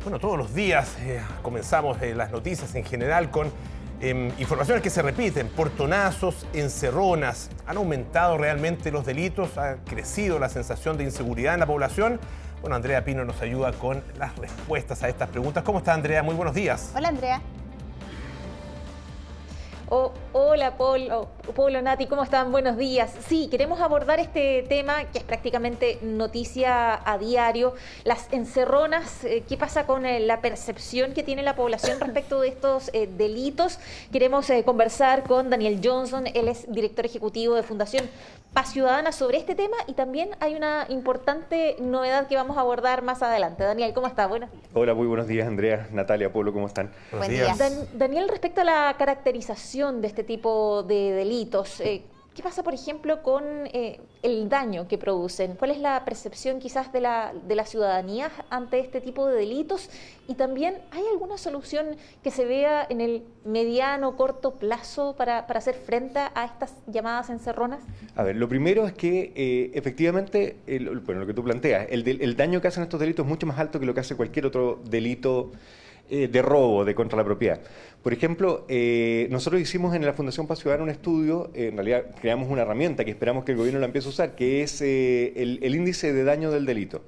Bueno, todos los días comenzamos las noticias en general con informaciones que se repiten, portonazos, encerronas. ¿Han aumentado realmente los delitos? ¿Ha crecido la sensación de inseguridad en la población? Bueno, Andrea Pino nos ayuda con las respuestas a estas preguntas. ¿Cómo está, Andrea? Muy buenos días. Hola, Andrea. Hola, Polo, Nati, ¿cómo están? Buenos días. Sí, queremos abordar este tema que es prácticamente noticia a diario, las encerronas. ¿Qué pasa con la percepción que tiene la población respecto de estos delitos? Queremos conversar con Daniel Johnson, él es director ejecutivo de Fundación Paz Ciudadana sobre este tema, y también hay una importante novedad que vamos a abordar más adelante. Daniel, ¿cómo está? Buenos días. Hola, muy buenos días, Andrea, Natalia, Polo, ¿cómo están? Buenos Buen días. día. Daniel, respecto a la caracterización de este tipo de delitos, ¿qué pasa, por ejemplo, con el daño que producen? ¿Cuál es la percepción quizás de la ciudadanía ante este tipo de delitos? Y también, ¿hay alguna solución que se vea en el mediano, corto plazo para hacer frente a estas llamadas encerronas? A ver, lo primero es que efectivamente, lo que tú planteas, el daño que hacen estos delitos es mucho más alto que lo que hace cualquier otro delito de robo, de contra la propiedad. Por ejemplo, nosotros hicimos en la Fundación Paz Ciudadana un estudio, en realidad creamos una herramienta que esperamos que el gobierno la empiece a usar, que es el índice de daño del delito.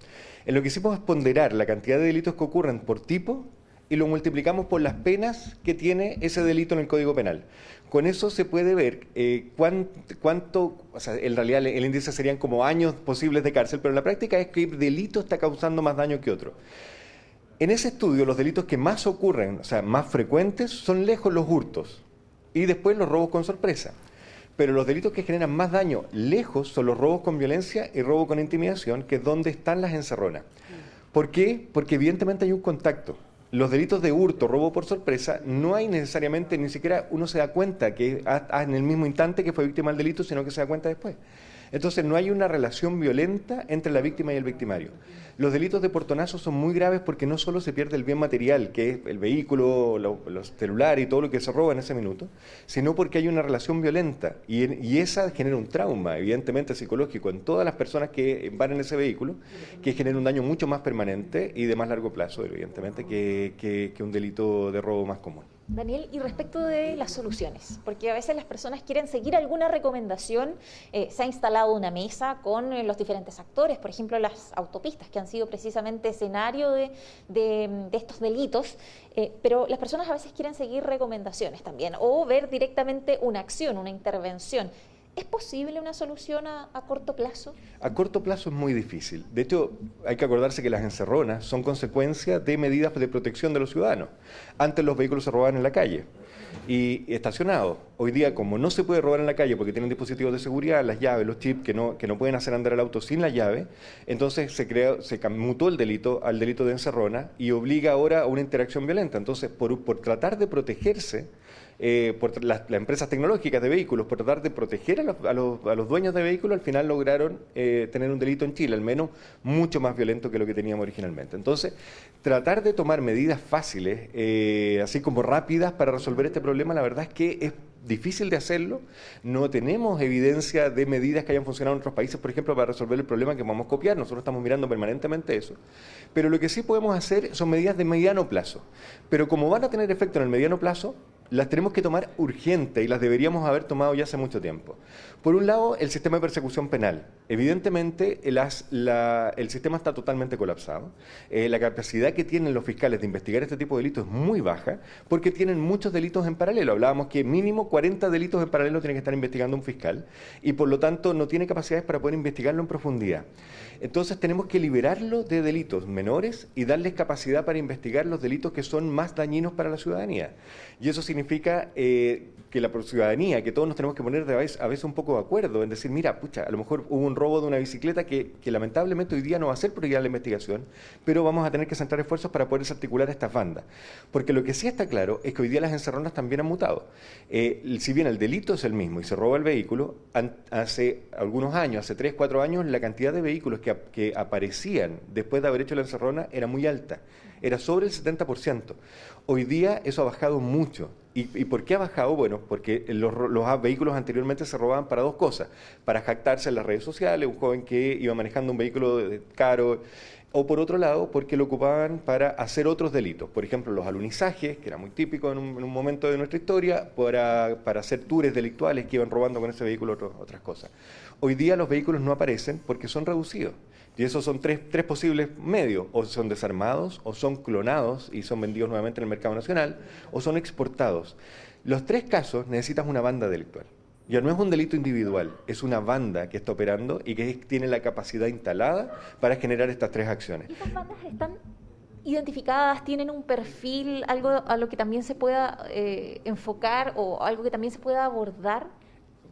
En lo que hicimos es ponderar la cantidad de delitos que ocurren por tipo y lo multiplicamos por las penas que tiene ese delito en el Código Penal. Con eso se puede ver cuánto, o sea, en realidad el índice serían como años posibles de cárcel, pero en la práctica es que delito está causando más daño que otro. En ese estudio, los delitos que más ocurren, o sea, más frecuentes, son lejos los hurtos y después los robos con sorpresa. Pero los delitos que generan más daño lejos son los robos con violencia y robo con intimidación, que es donde están las encerronas. ¿Por qué? Porque evidentemente hay un contacto. Los delitos de hurto, robo por sorpresa, no hay necesariamente, ni siquiera uno se da cuenta que en el mismo instante que fue víctima del delito, sino que se da cuenta después. Entonces no hay una relación violenta entre la víctima y el victimario. Los delitos de portonazo son muy graves porque no solo se pierde el bien material, que es el vehículo, los celulares y todo lo que se roba en ese minuto, sino porque hay una relación violenta y esa genera un trauma, evidentemente psicológico, en todas las personas que van en ese vehículo, que genera un daño mucho más permanente y de más largo plazo, evidentemente, que un delito de robo más común. Daniel, y respecto de las soluciones, porque a veces las personas quieren seguir alguna recomendación, se ha instalado una mesa con los diferentes actores, por ejemplo las autopistas, que han sido precisamente escenario de estos delitos, pero las personas a veces quieren seguir recomendaciones también, o ver directamente una acción, una intervención. ¿Es posible una solución a corto plazo? A corto plazo es muy difícil. De hecho, hay que acordarse que las encerronas son consecuencia de medidas de protección de los ciudadanos. Antes los vehículos se robaban en la calle y estacionados. Hoy día, como no se puede robar en la calle porque tienen dispositivos de seguridad, las llaves, los chips que no pueden hacer andar el auto sin la llave, entonces se mutó el delito al delito de encerrona y obliga ahora a una interacción violenta. Entonces, por tratar de protegerse, por las empresas tecnológicas de vehículos, por tratar de proteger a los dueños de vehículos, al final lograron tener un delito en Chile, al menos mucho más violento que lo que teníamos originalmente. Entonces, tratar de tomar medidas fáciles, así como rápidas para resolver este problema, la verdad es que es difícil de hacerlo. No tenemos evidencia de medidas que hayan funcionado en otros países, por ejemplo, para resolver el problema que vamos a copiar. Nosotros estamos mirando permanentemente eso. Pero lo que sí podemos hacer son medidas de mediano plazo. Pero como van a tener efecto en el mediano plazo, las tenemos que tomar urgente y las deberíamos haber tomado ya hace mucho tiempo. Por un lado, el sistema de persecución penal. Evidentemente, el sistema está totalmente colapsado. La capacidad que tienen los fiscales de investigar este tipo de delitos es muy baja porque tienen muchos delitos en paralelo. Hablábamos que mínimo 40 delitos en paralelo tiene que estar investigando un fiscal y por lo tanto no tiene capacidades para poder investigarlo en profundidad. Entonces tenemos que liberarlo de delitos menores y darles capacidad para investigar los delitos que son más dañinos para la ciudadanía. Y eso significa que la ciudadanía, que todos nos tenemos que poner a veces un poco de acuerdo en decir, mira, pucha, a lo mejor hubo un robo de una bicicleta que lamentablemente hoy día no va a ser prioridad la investigación, pero vamos a tener que centrar esfuerzos para poder desarticular estas bandas. Porque lo que sí está claro es que hoy día las encerronas también han mutado. Si bien el delito es el mismo y se roba el vehículo, hace algunos años, hace 3, 4 años, la cantidad de vehículos que aparecían después de haber hecho la encerrona era muy alta, era sobre el 70%. Hoy día eso ha bajado mucho. ¿Y por qué ha bajado? Bueno, porque los vehículos anteriormente se robaban para dos cosas. Para jactarse en las redes sociales, un joven que iba manejando un vehículo caro o por otro lado, porque lo ocupaban para hacer otros delitos. Por ejemplo, los alunizajes, que era muy típico en un momento de nuestra historia, para hacer tours delictuales que iban robando con ese vehículo otras cosas. Hoy día los vehículos no aparecen porque son reducidos. Y esos son tres posibles medios: o son desarmados, o son clonados y son vendidos nuevamente en el mercado nacional, o son exportados. Los tres casos necesitas una banda delictual. Ya no es un delito individual, es una banda que está operando y que tiene la capacidad instalada para generar estas tres acciones. ¿Estas bandas están identificadas, tienen un perfil, algo a lo que también se pueda enfocar o algo que también se pueda abordar?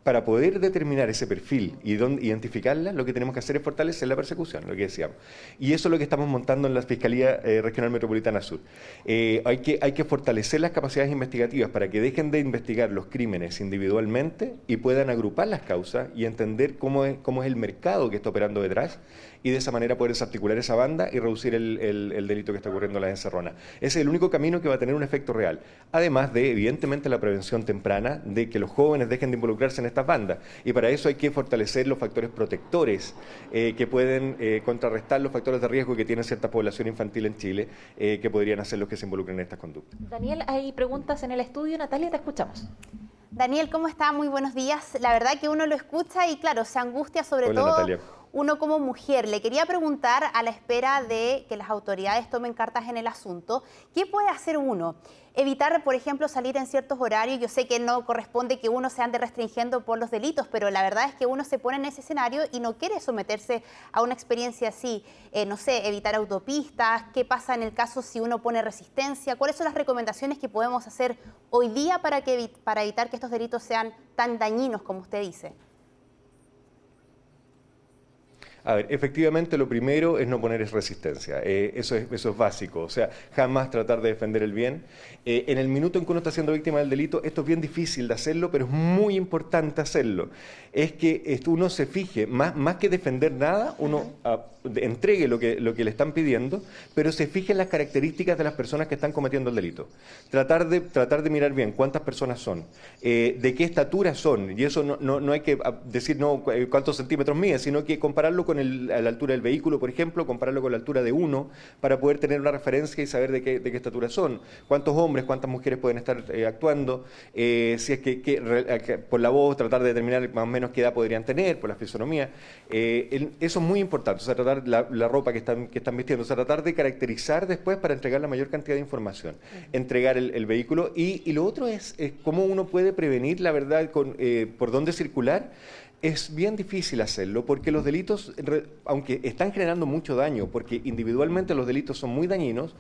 Para poder determinar ese perfil y identificarla, lo que tenemos que hacer es fortalecer la persecución, lo que decíamos. Y eso es lo que estamos montando en la Fiscalía Regional Metropolitana Sur. Hay que fortalecer las capacidades investigativas para que dejen de investigar los crímenes individualmente y puedan agrupar las causas y entender cómo es el mercado que está operando detrás, y de esa manera poder desarticular esa banda y reducir el delito que está ocurriendo en las encerronas. Ese es el único camino que va a tener un efecto real. Además de, evidentemente, la prevención temprana de que los jóvenes dejen de involucrarse en estas bandas. Y para eso hay que fortalecer los factores protectores que pueden contrarrestar los factores de riesgo que tiene cierta población infantil en Chile, que podrían hacer los que se involucren en estas conductas. Daniel, hay preguntas en el estudio. Natalia, te escuchamos. Daniel, ¿cómo está? Muy buenos días. La verdad que uno lo escucha y claro, se angustia sobre Hola, todo Natalia. Uno como mujer. Le quería preguntar, a la espera de que las autoridades tomen cartas en el asunto, ¿qué puede hacer uno? Evitar, por ejemplo, salir en ciertos horarios. Yo sé que no corresponde que uno se ande restringiendo por los delitos, pero la verdad es que uno se pone en ese escenario y no quiere someterse a una experiencia así. No sé, evitar autopistas. ¿Qué pasa en el caso si uno pone resistencia? ¿Cuáles son las recomendaciones que podemos hacer hoy día para evitar que estos delitos sean tan dañinos como usted dice? A ver, efectivamente lo primero es no poner resistencia, eso es básico, o sea, jamás tratar de defender el bien. En el minuto en que uno está siendo víctima del delito, esto es bien difícil de hacerlo, pero es muy importante hacerlo. Es que uno se fije, más que defender nada, uno entregue lo que le están pidiendo, pero se fije en las características de las personas que están cometiendo el delito. Tratar de mirar bien cuántas personas son, de qué estatura son, y eso no hay que decir cuántos centímetros mide, sino que compararlo con la altura del vehículo, por ejemplo, compararlo con la altura de uno, para poder tener una referencia y saber de qué estatura son, cuántos hombres, cuántas mujeres pueden estar actuando, si es que por la voz tratar de determinar más o menos qué edad podrían tener, por la fisonomía. Eso es muy importante, o sea, tratar la ropa que están vistiendo, o sea, tratar de caracterizar después para entregar la mayor cantidad de información, entregar el vehículo, y lo otro es cómo uno puede prevenir, la verdad, por dónde circular. Es bien difícil hacerlo porque los delitos, aunque están generando mucho daño, porque individualmente los delitos son muy dañinos,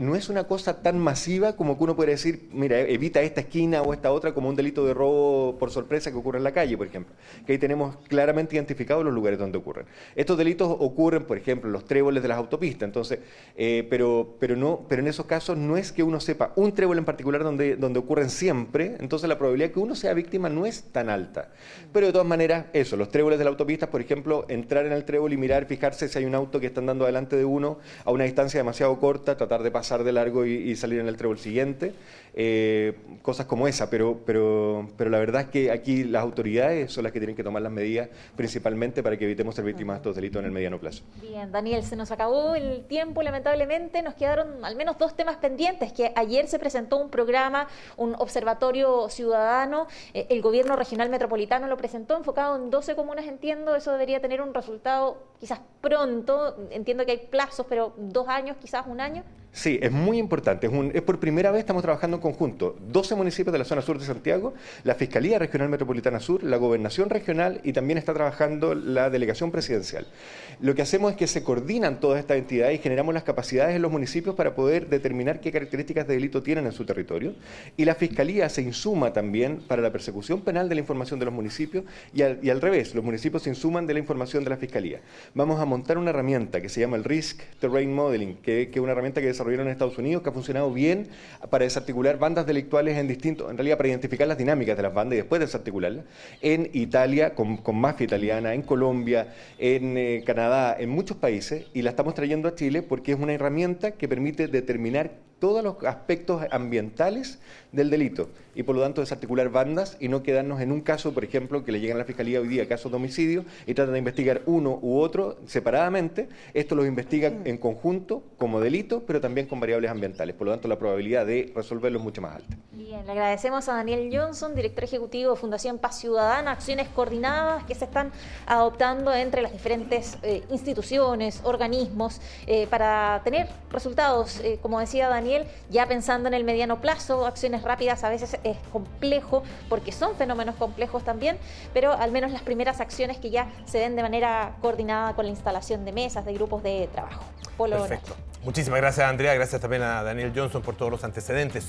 no es una cosa tan masiva como que uno puede decir, mira, evita esta esquina o esta otra, como un delito de robo por sorpresa que ocurre en la calle, por ejemplo, que ahí tenemos claramente identificados los lugares donde ocurren. Estos delitos ocurren, por ejemplo, en los tréboles de las autopistas, entonces, pero en esos casos no es que uno sepa un trébol en particular donde ocurren siempre, entonces la probabilidad de que uno sea víctima no es tan alta. Pero de todas maneras, los tréboles de la autopista, por ejemplo, entrar en el trébol y mirar, fijarse si hay un auto que está andando delante de uno a una distancia demasiado corta, tratar de pasar de largo y salir en el trébol siguiente, cosas como esa, pero la verdad es que aquí las autoridades son las que tienen que tomar las medidas, principalmente para que evitemos ser víctimas de estos delitos en el mediano plazo. Bien, Daniel, se nos acabó el tiempo, lamentablemente. Nos quedaron al menos dos temas pendientes, que ayer se presentó un programa, un observatorio ciudadano, el gobierno regional metropolitano lo presentó, enfocado en 12 comunas, entiendo. Eso debería tener un resultado quizás pronto, entiendo que hay plazos, pero 2 años, quizás 1 año. Sí, es muy importante. Es por primera vez estamos trabajando en conjunto. 12 municipios de la zona sur de Santiago, la Fiscalía Regional Metropolitana Sur, la Gobernación Regional y también está trabajando la Delegación Presidencial. Lo que hacemos es que se coordinan todas estas entidades y generamos las capacidades en los municipios para poder determinar qué características de delito tienen en su territorio. Y la Fiscalía se insuma también para la persecución penal de la información de los municipios y al revés, los municipios se insuman de la información de la Fiscalía. Vamos a montar una herramienta que se llama el Risk Terrain Modeling, que es una herramienta que desarrollaron en Estados Unidos, que ha funcionado bien para desarticular bandas delictuales en realidad para identificar las dinámicas de las bandas y después desarticularlas, en Italia, con mafia italiana, en Colombia, en Canadá, en muchos países, y la estamos trayendo a Chile porque es una herramienta que permite determinar todos los aspectos ambientales del delito y por lo tanto desarticular bandas y no quedarnos en un caso, por ejemplo, que le llegan a la Fiscalía hoy día casos de homicidio y tratan de investigar uno u otro separadamente. Esto los investiga en conjunto como delito, pero también con variables ambientales. Por lo tanto, la probabilidad de resolverlo es mucho más alta. Bien, le agradecemos a Daniel Johnson, director ejecutivo de Fundación Paz Ciudadana, acciones coordinadas que se están adoptando entre las diferentes instituciones, organismos, para tener resultados, como decía Daniel, ya pensando en el mediano plazo, acciones rápidas a veces es complejo, porque son fenómenos complejos también, pero al menos las primeras acciones que ya se ven de manera coordinada con la instalación de mesas, de grupos de trabajo. Perfecto. Muchísimas gracias, Andrea. Gracias también a Daniel Johnson por todos los antecedentes.